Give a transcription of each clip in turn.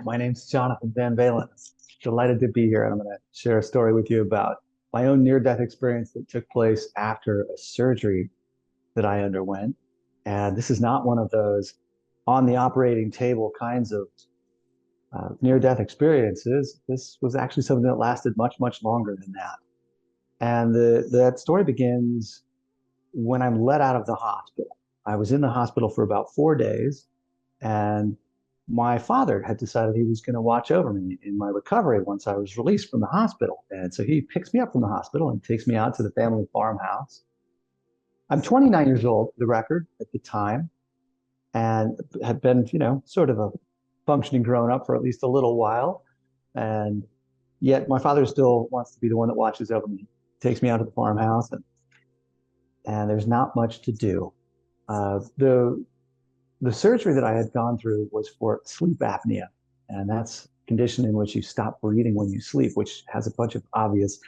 my name's Jonathan Van Valin. Delighted to be here, and I'm going to share a story with you about my own near-death experience that took place after a surgery that I underwent. And this is not one of those on the operating table kinds of near-death experiences. This was actually something that lasted much, much longer than that. And that story begins when I'm let out of the hospital. I was in the hospital for about 4 days, and my father had decided he was going to watch over me in my recovery once I was released from the hospital. And so he picks me up from the hospital and takes me out to the family farmhouse. I'm 29 years old, for the record, at the time, and had been, sort of a functioning grown up for at least a little while. And yet my father still wants to be the one that watches over me. Takes me out to the farmhouse, and there's not much to do. The surgery that I had gone through was for sleep apnea, and that's a condition in which you stop breathing when you sleep, which has a bunch of obvious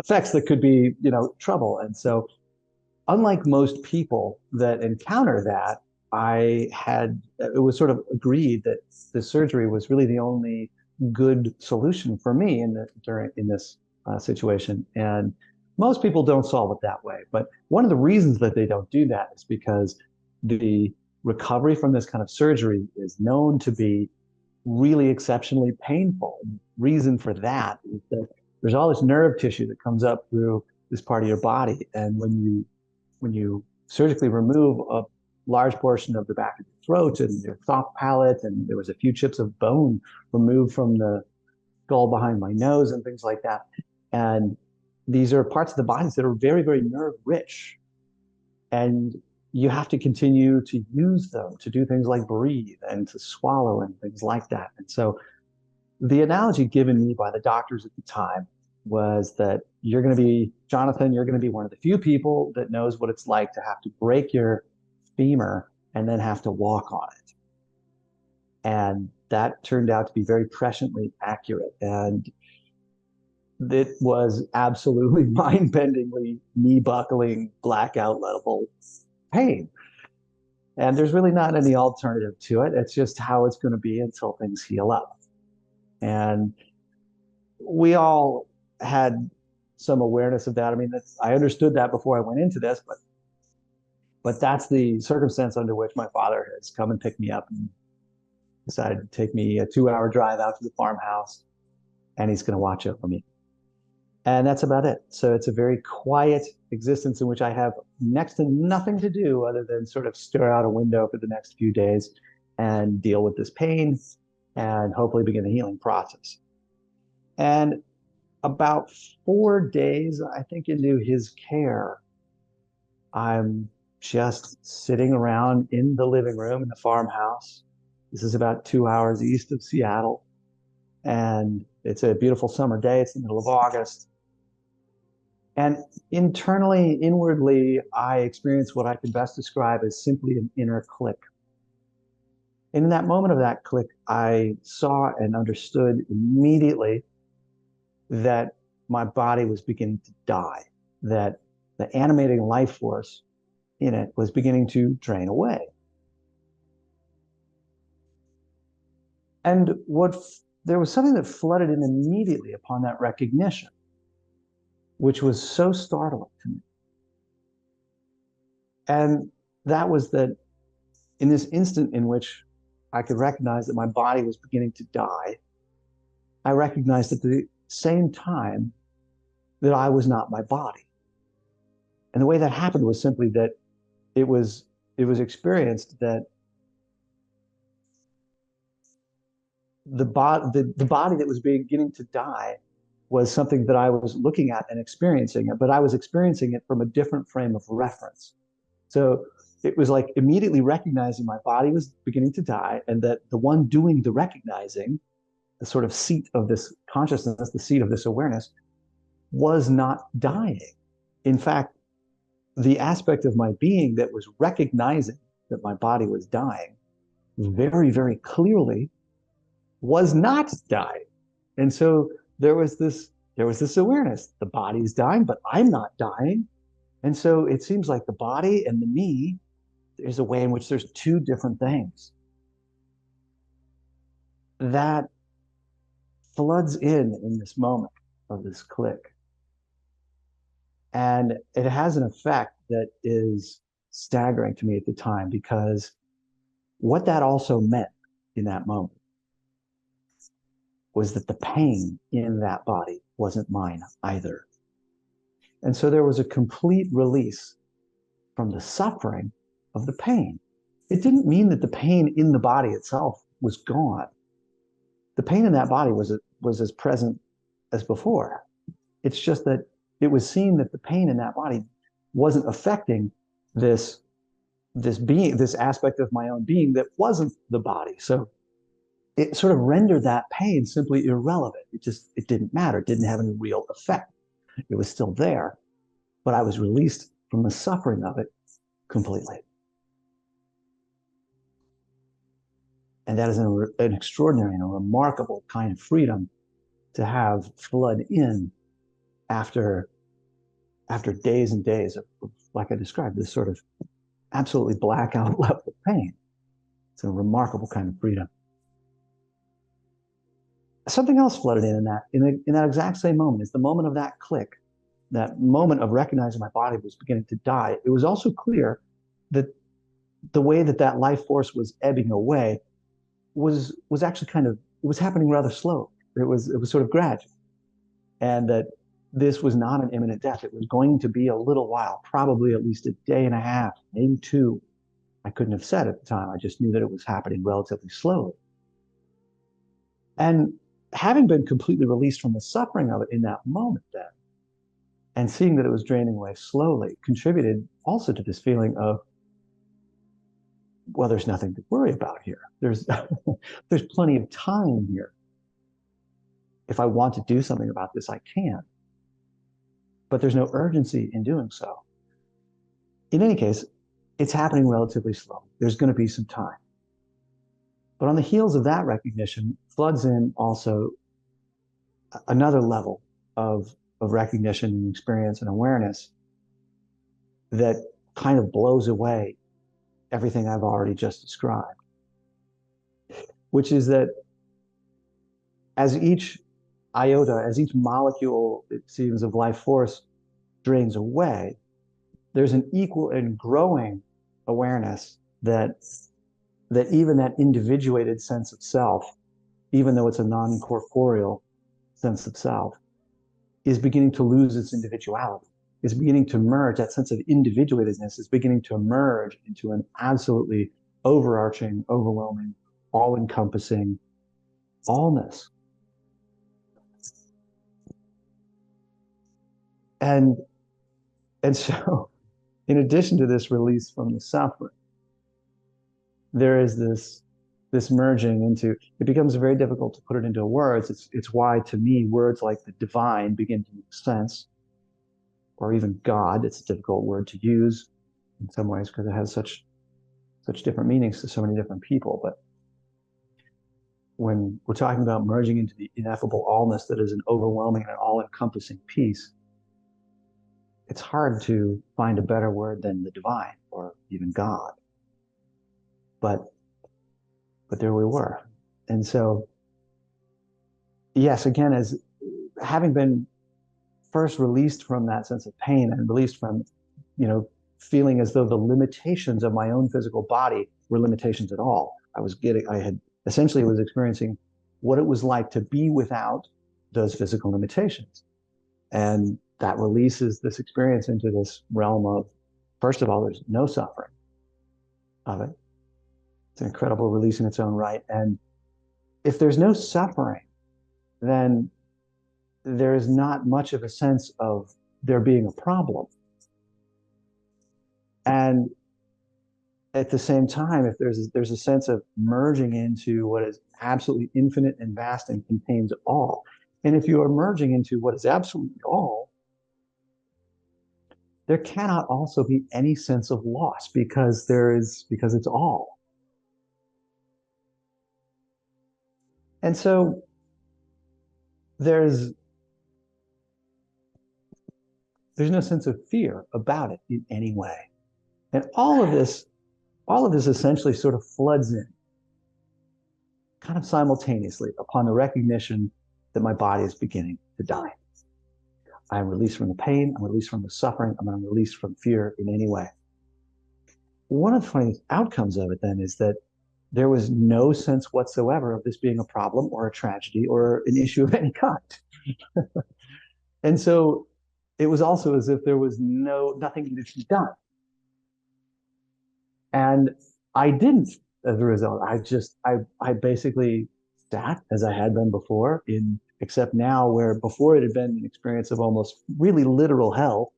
effects that could be, trouble. And so, unlike most people that encounter that, it was sort of agreed that the surgery was really the only good solution for me in this situation. And most people don't solve it that way. But one of the reasons that they don't do that is because the recovery from this kind of surgery is known to be really exceptionally painful. And the reason for that is that there's all this nerve tissue that comes up through this part of your body. And when you surgically remove a large portion of the back of your throat and your soft palate, and there was a few chips of bone removed from the skull behind my nose and things like that. And these are parts of the bodies that are very, very nerve rich. And you have to continue to use them to do things like breathe and to swallow and things like that. And so the analogy given me by the doctors at the time was that Jonathan, you're going to be one of the few people that knows what it's like to have to break your femur and then have to walk on it. And that turned out to be very presciently accurate. And it was absolutely mind-bendingly, knee-buckling, blackout level pain. And there's really not any alternative to it. It's just how it's going to be until things heal up. And we all had some awareness of that. I mean, I understood that before I went into this, but that's the circumstance under which my father has come and picked me up and decided to take me a 2-hour drive out to the farmhouse, and he's going to watch over me. And that's about it. So it's a very quiet existence in which I have next to nothing to do other than sort of stare out a window for the next few days and deal with this pain and hopefully begin the healing process. And about 4 days, I think, into his care, I'm just sitting around in the living room in the farmhouse. This is about 2 hours east of Seattle. And it's a beautiful summer day. It's the middle of August. And internally, inwardly, I experience what I can best describe as simply an inner click. In that moment of that click, I saw and understood immediately that my body was beginning to die, that the animating life force in it was beginning to drain away. And there was something that flooded in immediately upon that recognition, which was so startling to me. And that was that in this instant in which I could recognize that my body was beginning to die, I recognized at the same time that I was not my body. And the way that happened was simply that it was experienced that the body that was beginning to die was something that I was looking at and experiencing, but I was experiencing it from a different frame of reference. So it was like immediately recognizing my body was beginning to die, and that the one doing the recognizing, the sort of seat of this consciousness, the seat of this awareness, was not dying. In fact, the aspect of my being that was recognizing that my body was dying very, very clearly was not dying. And so there was this awareness. The body's dying, but I'm not dying. And so it seems like the body and the me, there's a way in which there's two different things. that floods in this moment of this click. And it has an effect that is staggering to me at the time, because what that also meant in that moment was that the pain in that body wasn't mine either. And so there was a complete release from the suffering of the pain. It didn't mean that the pain in the body itself was gone. The pain in that body was as present as before. It's just that it was seen that the pain in that body wasn't affecting this being, this aspect of my own being that wasn't the body. So it sort of rendered that pain simply irrelevant. It didn't matter. It didn't have any real effect. It was still there, but I was released from the suffering of it completely. And that is an extraordinary and a remarkable kind of freedom to have flood in after days and days of, like I described, this sort of absolutely blackout level of pain. It's a remarkable kind of freedom. Something else flooded in that exact same moment. Is the moment of that click, that moment of recognizing my body was beginning to die. It was also clear that the way that life force was ebbing away was actually it was happening rather slow. It was sort of gradual, and that this was not an imminent death. It was going to be a little while, probably at least a day and a half, maybe two. I couldn't have said at the time. I just knew that it was happening relatively slowly. And having been completely released from the suffering of it in that moment then, and seeing that it was draining away slowly, contributed also to this feeling of, well, there's nothing to worry about here. There's there's plenty of time here. If I want to do something about this, I can. But there's no urgency in doing so. In any case, it's happening relatively slow. There's going to be some time. But on the heels of that recognition floods in also another level of recognition and experience and awareness that kind of blows away everything I've already just described, which is that as each iota, as each molecule, it seems, of life force drains away, there's an equal and growing awareness that even that individuated sense of self, even though it's a non-corporeal sense of self, is beginning to lose its individuality, is beginning to merge. That sense of individuatedness is beginning to emerge into an absolutely overarching, overwhelming, all-encompassing allness. And so, in addition to this release from the suffering, there is this merging into, it becomes very difficult to put it into words. It's why, to me, words like the divine begin to make sense, or even God. It's a difficult word to use in some ways because it has such different meanings to so many different people. But when we're talking about merging into the ineffable allness that is an overwhelming and all-encompassing peace, it's hard to find a better word than the divine or even God. But there we were. And so, yes, again, as having been first released from that sense of pain and released from, feeling as though the limitations of my own physical body were limitations at all. I had essentially was experiencing what it was like to be without those physical limitations. And that releases this experience into this realm of, first of all, there's no suffering of it. It's an incredible release in its own right. And if there's no suffering, then there is not much of a sense of there being a problem. And at the same time, if there's a sense of merging into what is absolutely infinite and vast and contains all. And if you are merging into what is absolutely all, there cannot also be any sense of loss because it's all. And so there's no sense of fear about it in any way. And all of this essentially sort of floods in. kind of simultaneously upon the recognition that my body is beginning to die. I'm released from the pain, I'm released from the suffering, I'm released from fear in any way. One of the funny outcomes of it then is that there was no sense whatsoever of this being a problem or a tragedy or an issue of any kind. And so it was also as if there was nothing needed to be done. And I didn't, as a result. I basically sat as I had been before, except now where before it had been an experience of almost really literal hell,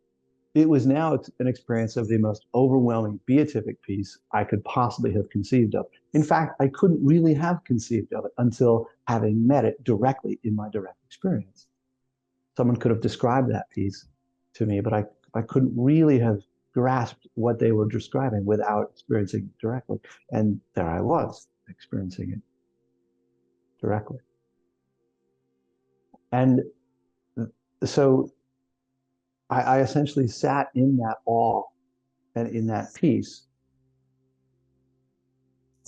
it was now an experience of the most overwhelming beatific peace I could possibly have conceived of. In fact, I couldn't really have conceived of it until having met it directly in my direct experience. Someone could have described that peace to me, but I couldn't really have grasped what they were describing without experiencing it directly. And there I was, experiencing it directly. And so I essentially sat in that awe and in that peace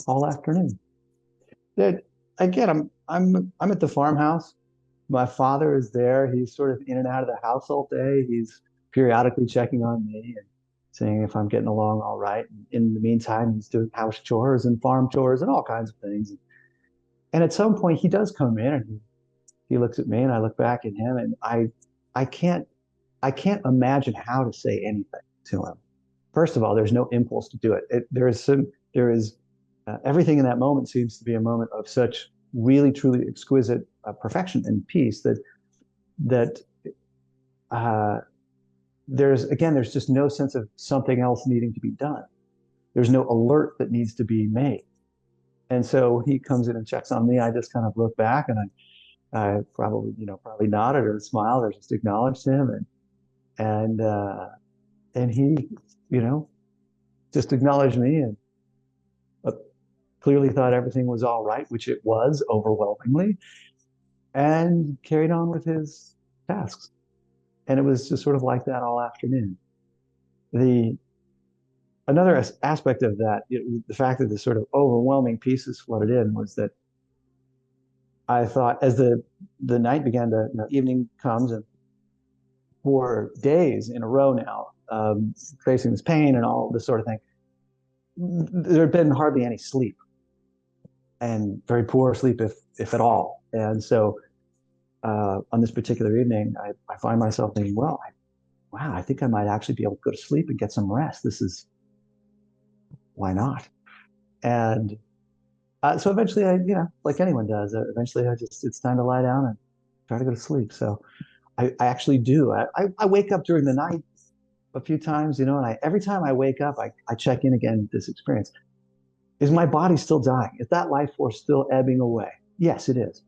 all afternoon. That again, I'm at the farmhouse. My father is there. He's sort of in and out of the house all day. He's periodically checking on me and seeing if I'm getting along all right. And in the meantime, he's doing house chores and farm chores and all kinds of things. And at some point, he does come in and he looks at me, and I look back at him, and I can't imagine how to say anything to him. First of all, there's no impulse to do it. There is everything in that moment seems to be a moment of such really truly exquisite perfection and peace that there's just no sense of something else needing to be done. There's no alert that needs to be made. And so when he comes in and checks on me, I just kind of look back, and I probably nodded or smiled or just acknowledged him, and he just acknowledged me and clearly thought everything was all right, which it was overwhelmingly, and carried on with his tasks. And it was just sort of like that all afternoon. Another aspect of that, the fact that this sort of overwhelming pieces flooded in, was that I thought as the night began to, evening comes, and for days in a row now, facing this pain and all this sort of thing, there had been hardly any sleep, and very poor sleep, if at all. And so on this particular evening, I find myself thinking, well, wow, I think I might actually be able to go to sleep and get some rest. Why not? And so eventually like anyone does, eventually it's time to lie down and try to go to sleep. So I actually do. I wake up during the night a few times, and every time I wake up, I check in again with this experience. Is my body still dying? Is that life force still ebbing away? Yes, it is.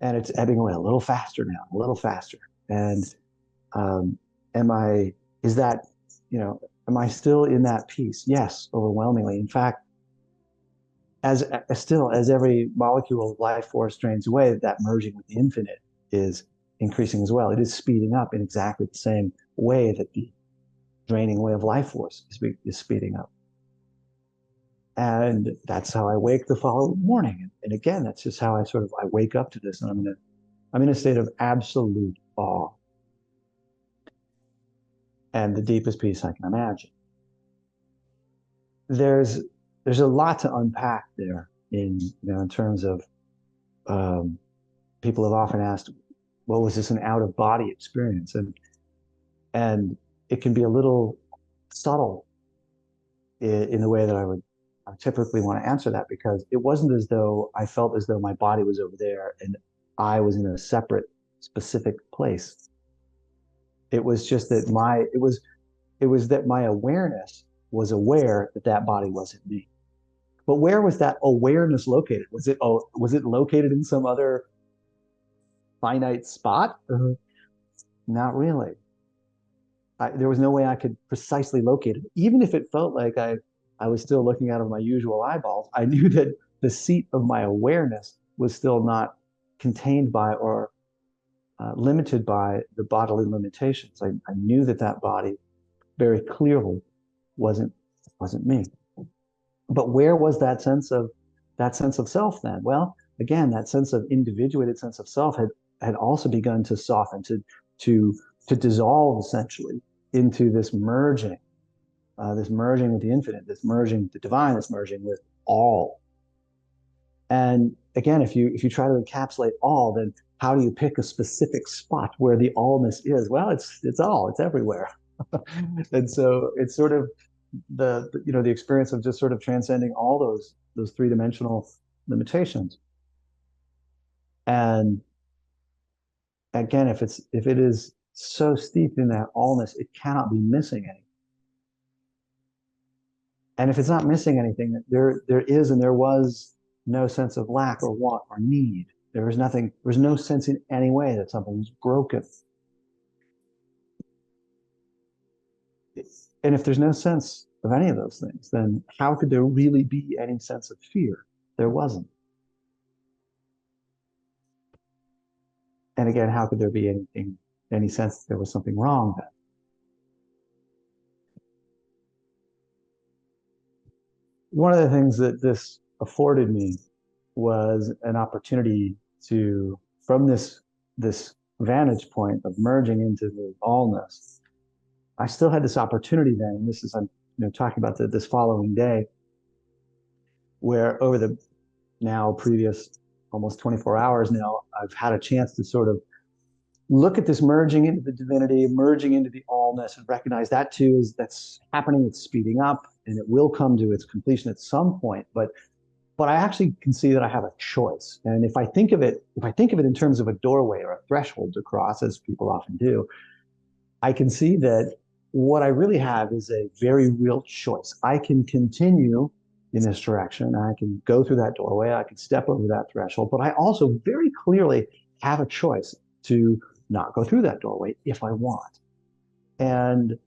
And it's ebbing away a little faster now, a little faster. And am I still in that peace? Yes, overwhelmingly. In fact, as every molecule of life force drains away, that merging with the infinite is increasing as well. It is speeding up in exactly the same way that the draining away of life force is speeding up. And that's how I wake the following morning. And again, that's just how I wake up to this, and I'm in a state of absolute awe and the deepest peace I can imagine. There's a lot to unpack there in terms of people have often asked, well, was this an out-of-body experience? And it can be a little subtle in the way that I typically want to answer that, because it wasn't as though I felt as though my body was over there and I was in a separate, specific place. It was just that it was that my awareness was aware that body wasn't me. But where was that awareness located? Was it located in some other finite spot? Not really. There was no way I could precisely locate it. Even if it felt like I was still looking out of my usual eyeballs, I knew that the seat of my awareness was still not contained by or limited by the bodily limitations. I knew that body very clearly wasn't me. But where was that sense of self then? Well, again, that sense of individuated sense of self had also begun to soften, to to dissolve essentially into this merging with the infinite, this merging with the divine, this merging with all. And again, if you try to encapsulate all, then how do you pick a specific spot where the allness is? Well, it's everywhere. And so it's sort of the experience of just sort of transcending all those three-dimensional limitations. And again, if it is so steeped in that allness, it cannot be missing anything. And if it's not missing anything, there is and there was no sense of lack or want or need. There was nothing, there was no sense in any way that something was broken. And if there's no sense of any of those things, then how could there really be any sense of fear? There wasn't. And again, how could there be any sense that there was something wrong then? One of the things that this afforded me was an opportunity to, from this vantage point of merging into the allness, I still had this opportunity then, and this is, I'm talking about this following day, where over the now previous almost 24 hours now, I've had a chance to sort of look at this merging into the divinity, merging into the allness, and recognize that too that's happening, it's speeding up, and it will come to its completion at some point. But I actually can see that I have a choice. And if I think of it in terms of a doorway or a threshold to cross, as people often do, I can see that what I really have is a very real choice. I can continue in this direction. I can go through that doorway. I can step over that threshold, but I also very clearly have a choice to not go through that doorway if I want. And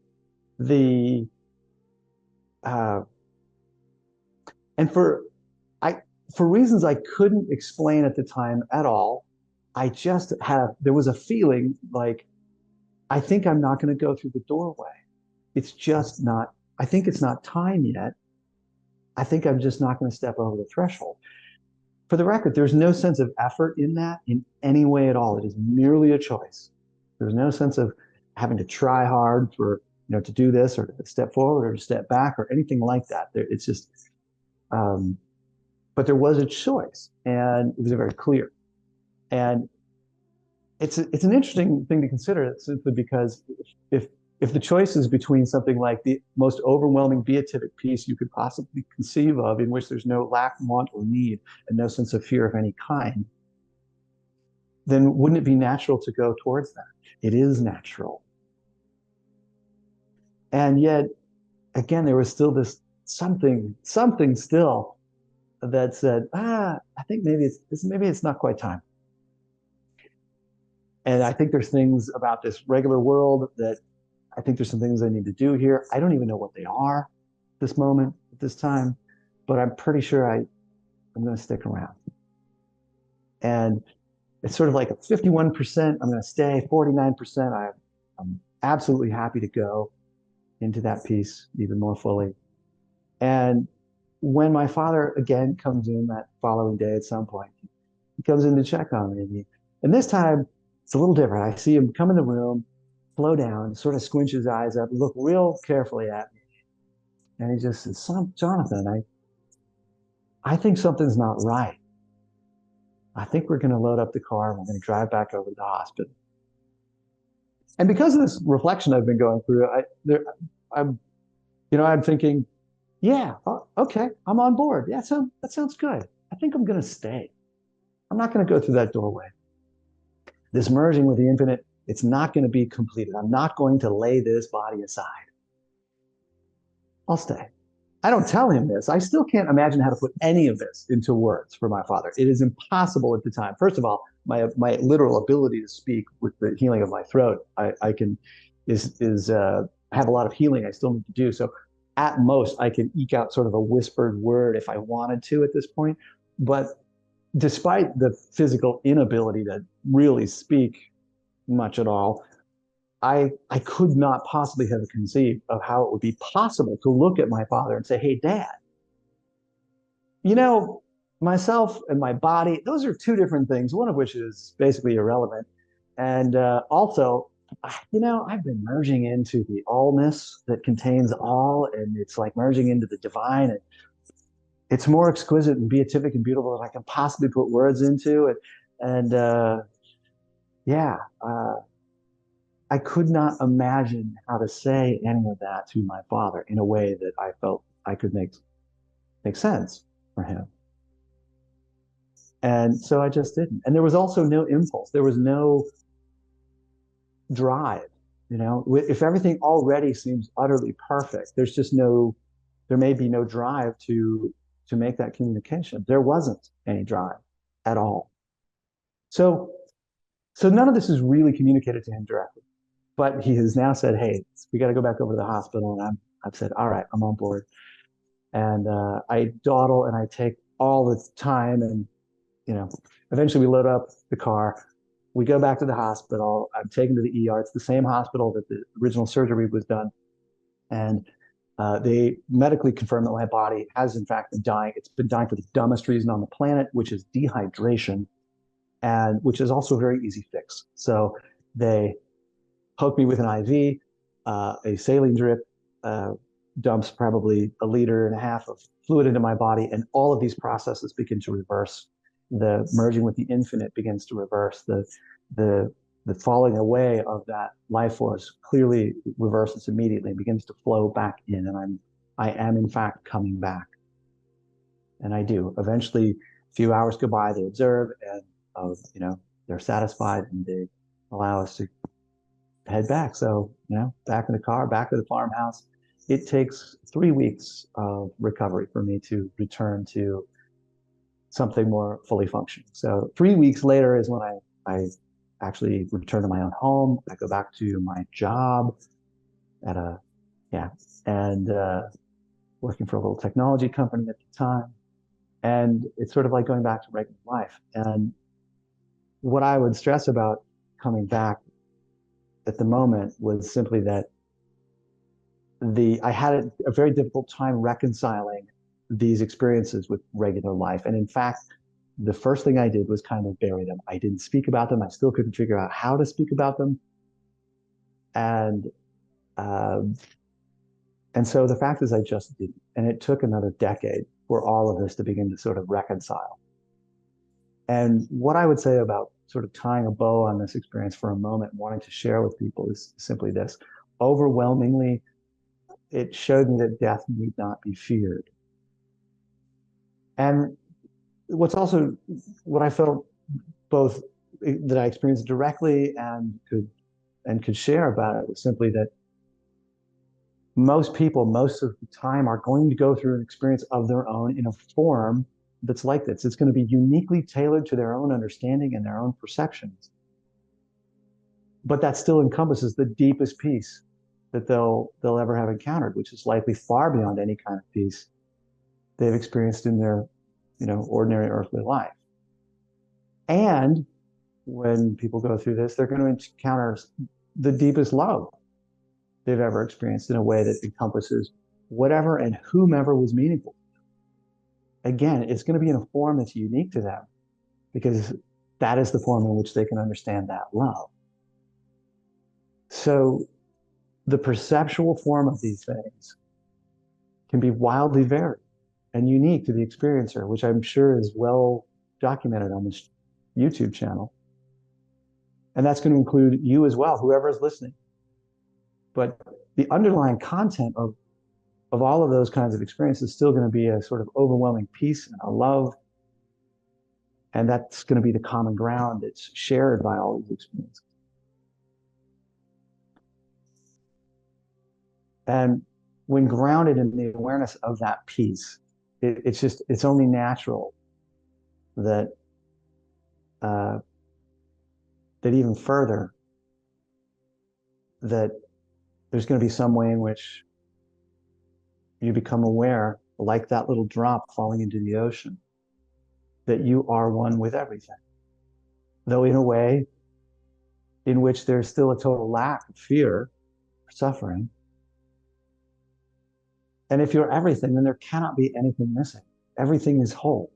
the and for reasons I couldn't explain at the time at all, there was a feeling like I think I'm not going to go through the doorway. It's just not, I think it's not time yet. I think I'm just not going to step over the threshold. For the record, there's no sense of effort in that in any way at all. It is merely a choice. There's no sense of having to try hard for, to do this or to step forward or to step back or anything like that. It's just, but there was a choice, and it was very clear. And it's an interesting thing to consider, simply because if the choice is between something like the most overwhelming beatific peace you could possibly conceive of, in which there's no lack, want, or need, and no sense of fear of any kind, then wouldn't it be natural to go towards that? It is natural. And yet, again, there was still this something still that said, I think maybe it's not quite time. And I think there's things about this regular world that I think there's some things I need to do here. I don't even know what they are at this moment, at this time, but I'm pretty sure I'm going to stick around. And it's sort of like a 51%, I'm going to stay, 49%, I'm absolutely happy to go into that piece even more fully. And when my father again comes in that following day at some point, he comes in to check on me. And this time it's a little different. I see him come in the room, slow down, sort of squinch his eyes up, look real carefully at me. And he just says, Jonathan, I think something's not right. I think we're going to load up the car and we're going to drive back over to the hospital. And because of this reflection I've been going through, I'm thinking, yeah, okay, I'm on board. Yeah, that sounds good. I think I'm going to stay. I'm not going to go through that doorway. This merging with the infinite, it's not going to be completed. I'm not going to lay this body aside. I'll stay. I don't tell him this. I still can't imagine how to put any of this into words for my father. It is impossible at the time. First of all, my literal ability to speak with the healing of my throat, I have a lot of healing I still need to do. So at most, I can eke out sort of a whispered word if I wanted to at this point. But despite the physical inability to really speak much at all, I could not possibly have conceived of how it would be possible to look at my father and say, hey, Dad, myself and my body, those are two different things, one of which is basically irrelevant. And also, I've been merging into the allness that contains all, and it's like merging into the divine. And it's more exquisite and beatific and beautiful than I can possibly put words into it. And yeah, I could not imagine how to say any of that to my father in a way that I felt I could make sense for him. And so I just didn't. And there was also no impulse. There was no drive. If everything already seems utterly perfect, there may be no drive to make that communication. There wasn't any drive at all. So, so none of this is really communicated to him directly. But he has now said, "Hey, we got to go back over to the hospital." And I've said, "All right, I'm on board." And I dawdle and I take all the time, and eventually we load up the car. We go back to the hospital. I'm taken to the ER. It's the same hospital that the original surgery was done, and they medically confirmed that my body has in fact been dying. It's been dying for the dumbest reason on the planet, which is dehydration, and which is also a very easy fix. So they poke me with an IV, a saline drip, dumps probably 1.5 liters of fluid into my body, and all of these processes begin to reverse. The merging with the infinite begins to reverse. The falling away of that life force clearly reverses immediately and begins to flow back in, and I am in fact coming back, and I do. Eventually, a few hours go by, they observe, and they're satisfied, and they allow us to head back. So, back in the car, back to the farmhouse. It takes 3 weeks of recovery for me to return to something more fully functioning. So 3 weeks later is when I actually return to my own home. I go back to my job at and working for a little technology company at the time. And it's sort of like going back to regular life. And what I would stress about coming back at the moment was simply that I had a very difficult time reconciling these experiences with regular life. And in fact, the first thing I did was kind of bury them. I didn't speak about them. I still couldn't figure out how to speak about them. And so the fact is I just didn't. And it took another decade for all of this to begin to sort of reconcile. And what I would say about sort of tying a bow on this experience for a moment, wanting to share with people, is simply this. Overwhelmingly, it showed me that death need not be feared. And what I felt both that I experienced directly and could share about it was simply that most people, most of the time, are going to go through an experience of their own in a form that's like this. It's going to be uniquely tailored to their own understanding and their own perceptions. But that still encompasses the deepest peace that they'll ever have encountered, which is likely far beyond any kind of peace they've experienced in their ordinary earthly life. And when people go through this, they're going to encounter the deepest love they've ever experienced in a way that encompasses whatever and whomever was meaningful. Again, it's going to be in a form that's unique to them, because that is the form in which they can understand that love. So the perceptual form of these things can be wildly varied and unique to the experiencer, which I'm sure is well documented on this YouTube channel. And that's going to include you as well, whoever is listening. But the underlying content of all of those kinds of experiences is still going to be a sort of overwhelming peace and a love. And that's going to be the common ground that's shared by all these experiences. And when grounded in the awareness of that peace, it's only natural that that even further, that there's going to be some way in which you become aware, like that little drop falling into the ocean, that you are one with everything. Though in a way in which there's still a total lack of fear or suffering. And if you're everything, then there cannot be anything missing. Everything is whole.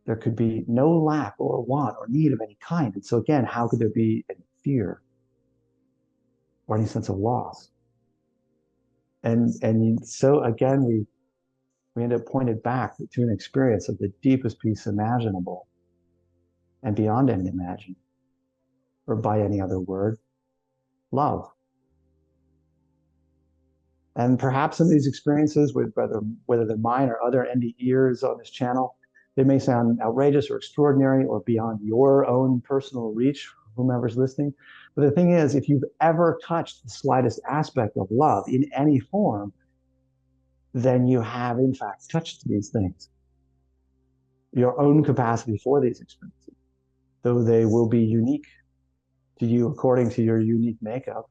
There could be no lack or want or need of any kind. And so again, how could there be any fear or any sense of loss? And so again, we end up pointed back to an experience of the deepest peace imaginable and beyond any imagining, or by any other word, love. And perhaps some of these experiences, whether they're mine or other NDEers on this channel, they may sound outrageous or extraordinary or beyond your own personal reach, whomever's listening. But the thing is, if you've ever touched the slightest aspect of love in any form, then you have in fact touched these things. Your own capacity for these experiences, though they will be unique to you according to your unique makeup,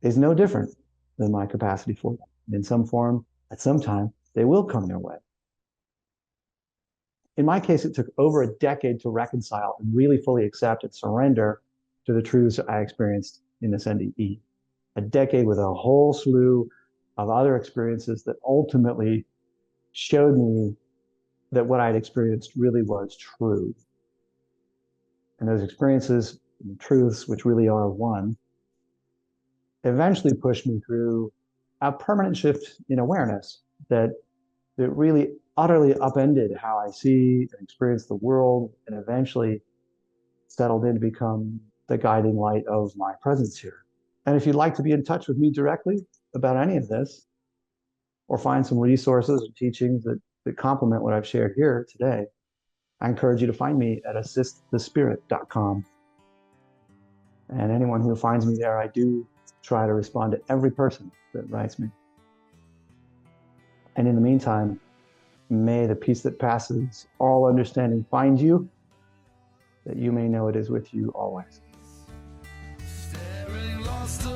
is no different than my capacity for them. In some form, at some time, they will come your way. In my case, it took over a decade to reconcile and really fully accept and surrender to the truths I experienced in this NDE. A decade with a whole slew of other experiences that ultimately showed me that what I'd experienced really was true. And those experiences and truths, which really are one, eventually pushed me through a permanent shift in awareness that really utterly upended how I see and experience the world, and eventually settled in to become the guiding light of my presence here. And if you'd like to be in touch with me directly about any of this, or find some resources and teachings that complement what I've shared here today, I encourage you to find me at assistthespirit.com. And anyone who finds me there, I do try to respond to every person that writes me. And in the meantime, may the peace that passes all understanding find you, that you may know it is with you always. Staring lost